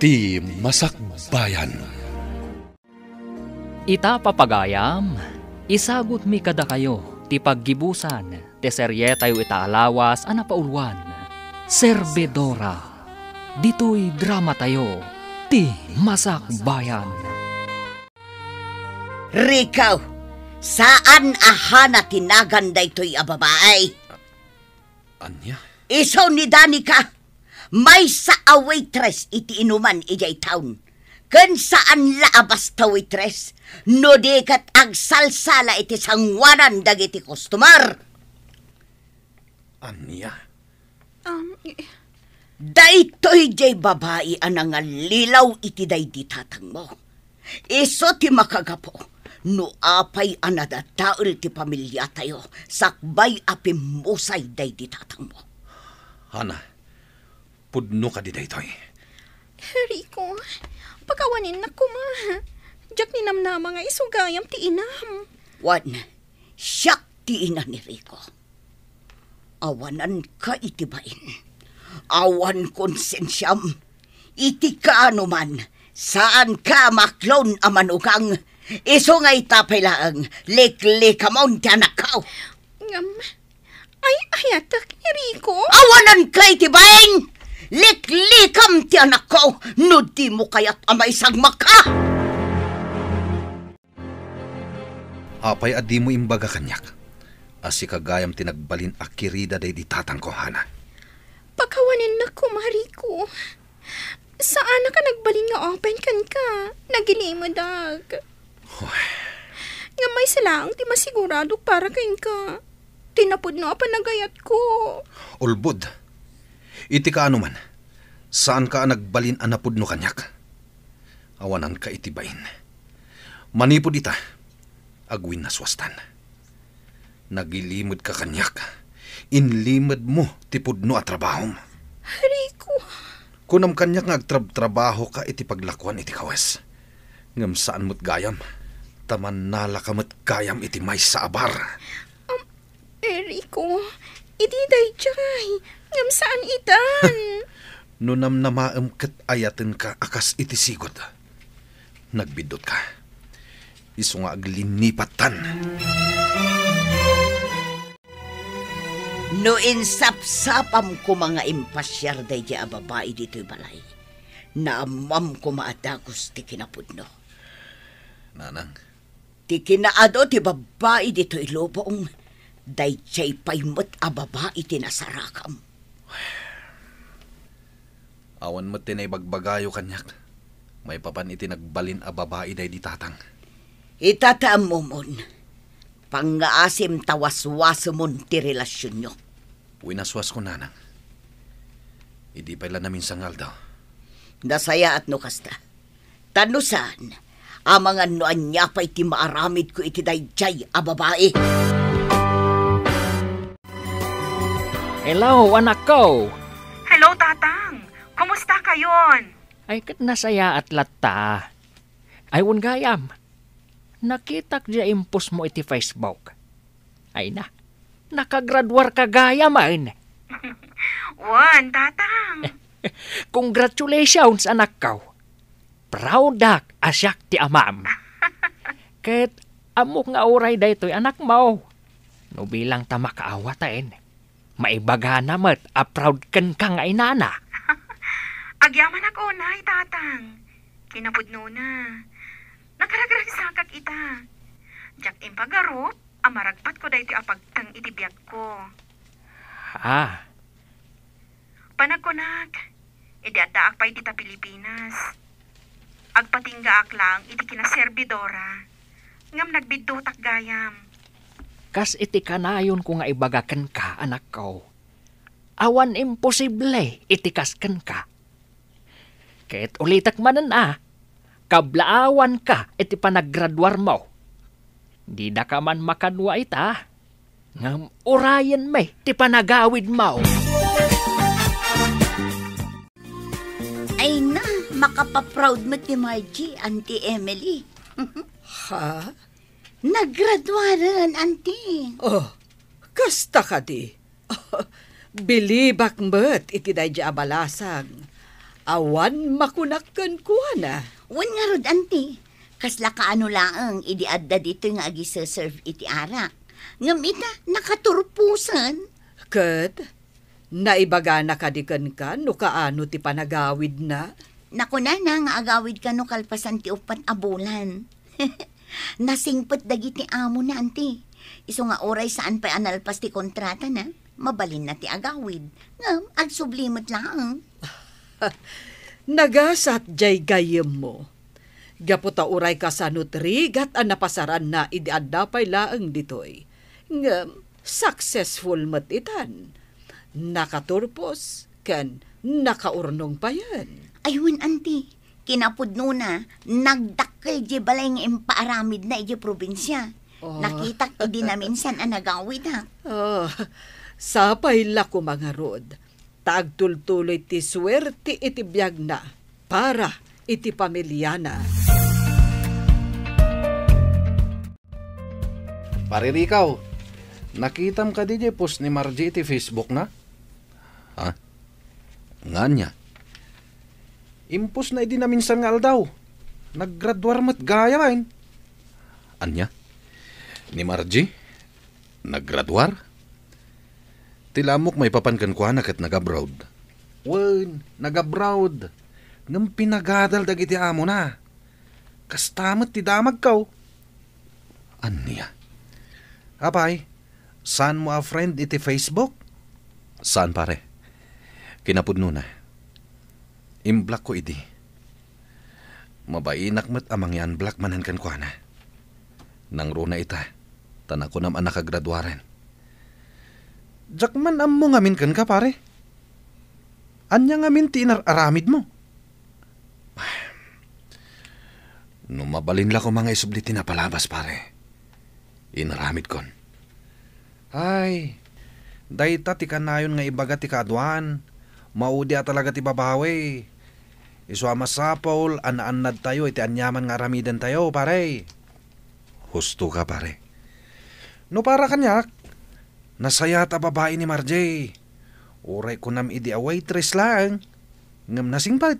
ti Masakbayan. Ita papagayam, isagot mi kada kayo, ti paggibusan, ti serye tayo itaalawas, anapaulwan, Serbedora. Dito'y drama tayo, ti Masakbayan. Rikaw, saan ahana tinagan daytoy a babae? Anya? Isaw ni Danica, may sa a waitress iti inuman ijay taon. Kan saan laabas ta waitress, no dekat ag salsala iti sangwanan dagiti customer. Anya? Daytoy jay babae anang lilaw iti daydi tatang mo. Iso ti makagapo, no apay anadataol ti pamilya tayo, sakbay apimusay daydi tatang mo. Hana, pudno ka di daytoy. Rico, pagkawanin na ko ma. Diyak ni namnama nga isugayam ti inam. Wan, siyak ti ina ni Rico. Awanan ka itibain. Awan konsensyam. Iti ka anuman, saan ka maklon amanugang. Iso nga itapay laang, lik-likamon ti anak kao. Ay, ayatak ni Rico. Awanan ka itibain! Lik-likam ti anak ko, no di mo kaya't amay sagmak ka! Apay adi mo imbaga kanyak. Asi kagayam tinagbalin akirida day di tatang ko, Hana. Pagkawanin na ko, Mariko. Saan na ka nagbalin nga open kan ka? Nagilimadag. Nga may silang ti masigurado para kain ka. Tinapod na panagayat ko. Ulbud, iti ka anuman, saan ka nagbalin anapod no kanyak? Awanan ka itibain. Manipod ita, agwin na swastan. Nagilimod ka kanyak, inlimod mo tipod no at trabaho mo. Rico. Kunam kanyak nga agtrabaho ka iti paglakuan iti kawes. Ngam saan mo't gayam, taman nala ka mo't gayam iti may sa abar. Rico, iti day jay, ngam saan itan? Nunam na maamkat ayatin ka akas iti sigod. Nagbidot ka. Iso nga aglinipatan. No insapsapam ko mga impasyar day di babae dito'y balay. Naamam ko maadagos ti kinapudno. Nanang? Ti kinaado ti babae dito'y lobong. Day jay paymot a babae ti nasarakam. Awan mo tinay bagbagayo kanyak. May papan iti nagbalin a babae day di tatang. Itataam mo mon. Pangaasim tawas-waso mon ti relasyon nyo. Winaswas ko, nanang. Idi pala namin sangal daw. Nasaya at no kasta. Tanusan, amangan no anya pa iti maaramid ko iti dayjay a babae. Hello, anak ko. Hello, tatang. Kumusta kayon? Ay kat nasaya at latta. Aywan gayam. Nakitak dya impos mo iti Facebook. Ay na, nakagradwar ka gayam ay. Wan, tatang. Congratulations, anak ko. Proud ak asyak ti amam. Ket amok nga oray daytoy anak mo. No bilang ta makaawatain. Maibaga namat a proud ken ka nga inana. Agyaman ako, nay, tatang. Kinapudno na. Nakaragragsakak ita. Jak impagarop, amaragpat ko dahito apagtang itibiyag ko. Ah. Panagkunak, idiadaak pa iti ta Pilipinas. Agpatinggaak lang iti kinaserbidora. Ngam nagbidutak gayam. Kas iti kanayon ko nga ibagaken ka, anak ko. Awan imposible itikasken ka. Ket ulitak manan kablaawan ka iti panaggraduar mo. Di da ka man makadwa ita. Ngam orayan may ti panagawid mo. Ay na, makapaproud mo ti Margie, Auntie Emily. Ha? Naggraduaran, Auntie. Oh, kasta ka di. Bilibak mo't iti day di abalasag. Awan makunakkan ko na. Wan nga rod, auntie. Kasla kaano laang idiadda dito nga agi serve iti arak. Ngam ita, nakaturpusan. Kat, naibaga na kadikan ka no kaano ti panagawid na. Naku na nga agawid ka no kalpasan ti upat abulan. Nasingpet dagiti amo na, auntie. Iso nga oray saan pa analpas ti kontrata na. Mabalin na ti agawid. Ngam, agsublimot lang. Nagasat jay gayem mo. Gaputa uray ka sa nutrigat ang napasaran na idiadapay laang ditoy. Ngam, successful matitan. Nakaturpos, kan nakaurnong pa yan. Ayun, auntie. Kinapudno na, nagdakkel di balay nga impaaramid na iti probinsya. Nakitak idi na minsan ang nagawid ha. Sapay la ko mga rod. Tagtultuloy ti swerte iti biyag na para iti pamilya na. Pare Rikaw, nakitam ka di post ni Margie iti Facebook na? Ha? Nga niya. Impos na idi na minsan nga aldaw. Naggraduar mat gaya kain. Anya? Ni Margie? Naggraduar? Tilamok may papankan ko anak at nag-abroad. Wen, nag-abroad. Ngam pinagadal dagiti amo na. Kastamat ti damag kaw. Anya? Apay, saan mo a friend iti Facebook? Saan pare? Kinapudno na. Imblock ko idi. Mabainak mat amang yan black manan kan ko na. Nang runa ita, tanak ko naman nakagraduaren. Jakman am mo ngamin kan ka pare. Anya ngamin ti inararamid mo. No mabalin la ko mga isubliti na palabas pare. Inaramid kon. Ay, dayta ti kanayon nga ibaga ti kaadwan. Maudi talaga ti babawi. Isuama sa Paul, anaan tayo iti anyaman nga aramidan tayo pare. Husto ka pare. No para kanyak. Nasaya ta babae ni Marjay. Uray ko nam idi a waitress lang. Ngam nasingpat.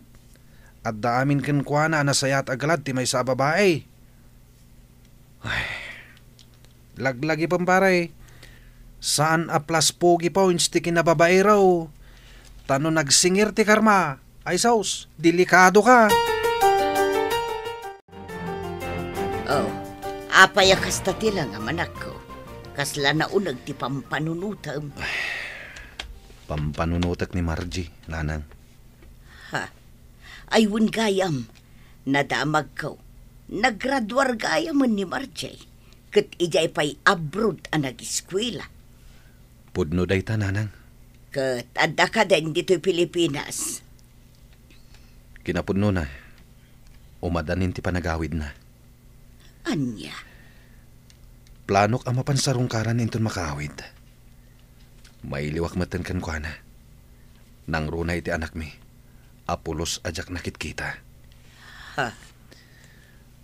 At daamin ken kwa na nasaya at agalad ti may sa babae. Ay, laglagi pampare. Saan a plus pogi points ti kinababae raw. Tano nagsingir ti karma. Ay saus, delikado ka. Oh, apaya kasta ti lang amanak ko. Kasla na unag ti pampanunutam. Pampanunutak ni Margie, nanang. Ha, ayun gayam. Nadamag ko. Naggraduar gayam ni Marjay. Kat ijay pa'y abroad ang nag-eskwela. Pudno day ta, nanang. Kat adda ka din dito'y Pilipinas. Kinapudno na. Umadanin ti panagawid na. Anya? Planok ang mapansarungkaran inton makawid. May liwak matan kan kwa na. Nang runay ti anak mi. Apulos ajak nakit kita. Ha?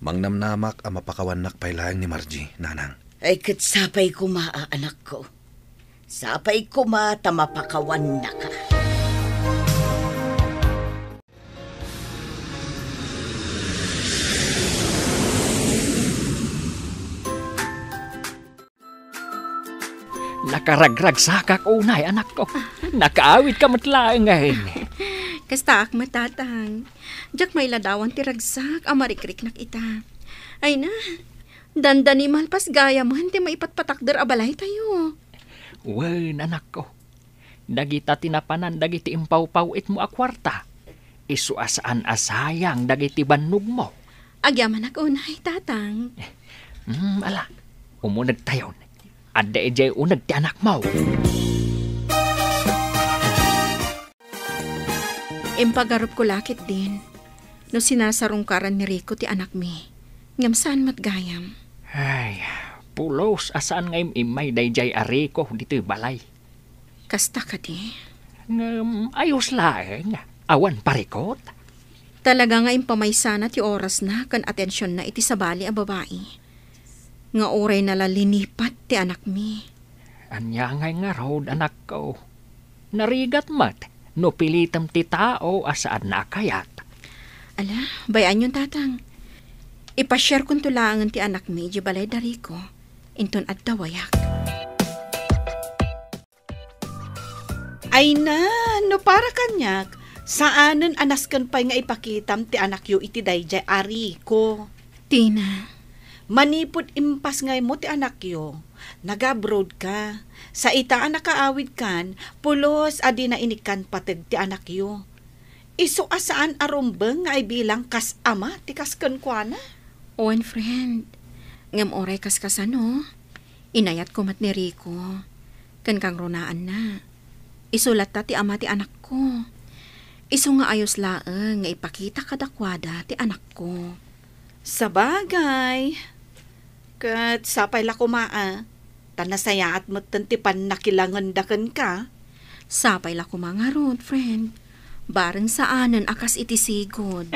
Mangnamnamak ang mapakawanak pailang ni Margie, nanang. Ay kat sapay ko anak ko. Sapay ko mapakawan na ka. Nakaragrag sa kakunay, anak ko. Nakaawit ka matlaang ngayon. Kasta ak matatang. Jak may ladawan ti ragsak, amarikrik nak ita. Ay na, dandani malpas gaya mo, hindi maipatpatakder abalay tayo. Wen, anak ko. Dagita tinapanan, dagiti impaw-pawit mo akwarta. Isu asaan asayang, dagiti bannog mo. Agyaman ako unay, tatang. Ala, umunag tayo. Adda ejay unag ti anak mo. Impagarup ko lakit din. No sinasarungkaran ni Rico ti anak mi. Ngam saan matgayam. Ay, pulos asaan ngayong imay dayjay ariko dito'y balay. Kasta ka di. Ngam, ayos laeng. Awan parikot. Talaga nga impamaysana ti oras na kan atensyon na iti sabali a babae. Nga oray nalalinipat ti anak mi. Anya ngay nga road anak ko. Narigat mat. no pilitam ti tao asaan na kayat. Ala, bayan yung tatang. Ipashare kong tulangan ti anak mi, di balay dari ko. Inton at dawayak. Ay na, no para kanyak, saanan anaskan pa nga ipakitam ti anak yu iti dayjay ari ko. Tina, Manipod impas ngay mo ti anak yu, nag-abroad ka. Sa ita anak kaawid kan, pulos adi na inikan patag ti anak yu. Iso asaan arumbeng nga bilang kas ama ti kasken kwa na. owen friend. Ngam oray kaskasano. Inayat ko mat ni Rico. Kan kang runaan na. Isulat ta ti ama ti anak ko. Iso nga ayos laeng nga ipakita kadakwada ti anak ko. Sabagay. Kat sapay la kumaa. Tanasaya at matantipan nakilangan dakan ka. Sapay la ko mga road, friend. Bareng saanan akas iti sigod.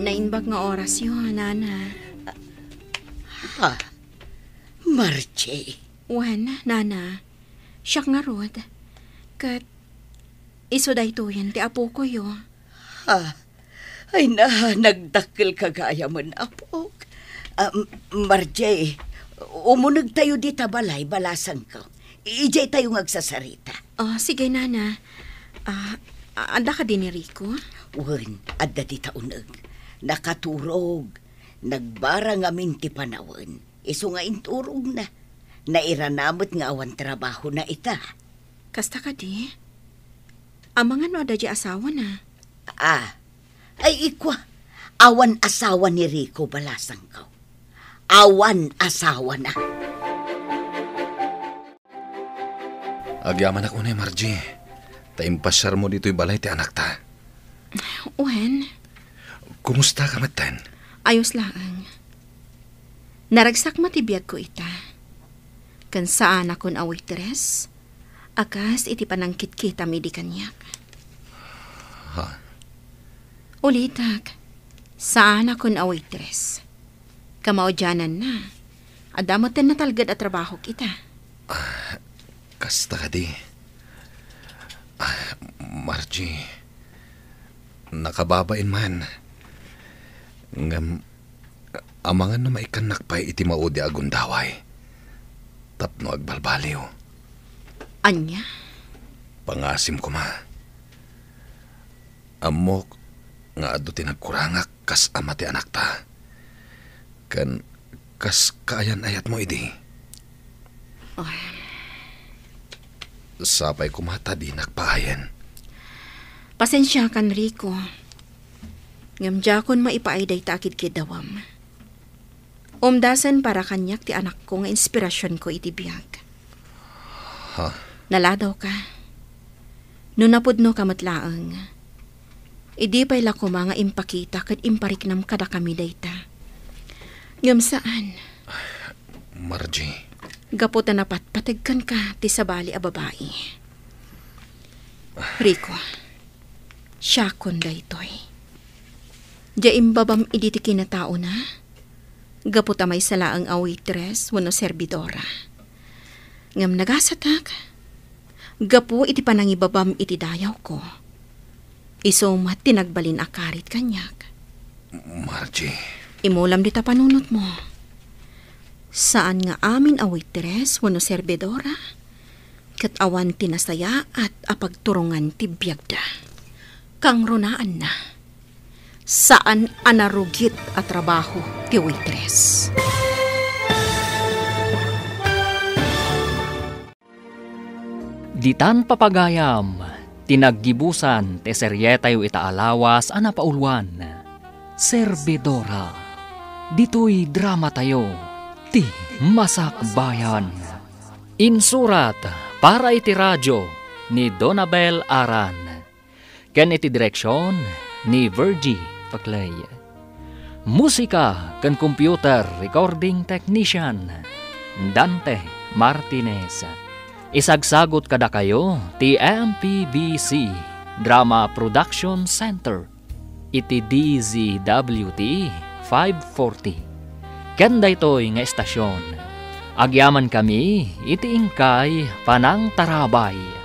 Nainbag nga oras yun, nana. Ha? Marche. Wan, nana. Siyak nga rod. Kat iso daytoyan ti apo ko yo. Ha? Ay na, nagdakil kagaya man apo. Marche, umunag tayo di tabalay, balasan ko. Ijay tayo agsasarita. Oh, sige, nana. Anda ka din ni Rico? Wen, adda di taunag. Nakaturog. Nagbarang amin ti panawan. Iso nga inturog na. Nairanamot nga awan trabaho na ita. Kasta ka di? Amangan no ada di asawa na. Ay ikwa. Awan asawa ni Rico balasang ko. Awan asawa na. Agyaman ako na, Margie. Taimpasyar mo dito'y balay ti anak ta. Wen, Kumusta ka, Matan? ayos lang. Naragsak matibiyag ko ita. Kan saan akon a waitress, akas iti panangkit kita midi kanyak. Ha? Ulitak, saan akon a waitress? Kamaudyanan na. Adamoten na talgad at trabaho kita. Kasta ka di. Margie, nakababain man. Ngam, amangan na maikanak pa'y iti maudi agundaway. Tapno agbalbaliw. Anya? Pangasim ko ma. Amok nga ado tinagkurangak kas ama ti anak ta. Kan kas kaayan ayat mo idi. Sapay kumata di nagpaayan. Pasensya kan, Rico. Ngamdya kon maipaayday takid kidawam. Umdasan para kanyak ti anak ko nga inspirasyon ko iti biyag. Ha? Naladaw ka. No napudno ka matlaang. Idi pa'y la ko mga impakita kat impariknam kada kami dayta. Ngam saan? Margie. Gapot na napatpatigkan ka ti sabali a babae. Rico, siya kon daytoy. Diya imbabam idi ti kinatao na. Gapot may salaang a waitress wano serbidora. Ngam nagasatak. Gapo iti panangibabam iti dayaw ko. Isumat tinagbalin akarit kanyak. Margie. Imulam dita panunot mo. Saan nga amin a waitress wano serbidora? Kat awan tinasaya at apagturungan ti biyagda. Kang runaan na. Saan anarugit at trabaho ti waitress? Ditan papagayam, tinaggibusan te seryetayo itaalawas anapaulwan. Serbidora, dito'y drama tayo, ti Masakbayan. Insurat para iti radyo ni Donabel Aran. Ken iti direksyon ni Virgie Paclay. Musika ken computer recording technician Dante Martinez. Isagsagot kada kayo ti MPBC Drama Production Center iti DZWT 540. Ken daytoy nga estasyon Agyaman kami, iti ingkay panang tarabay.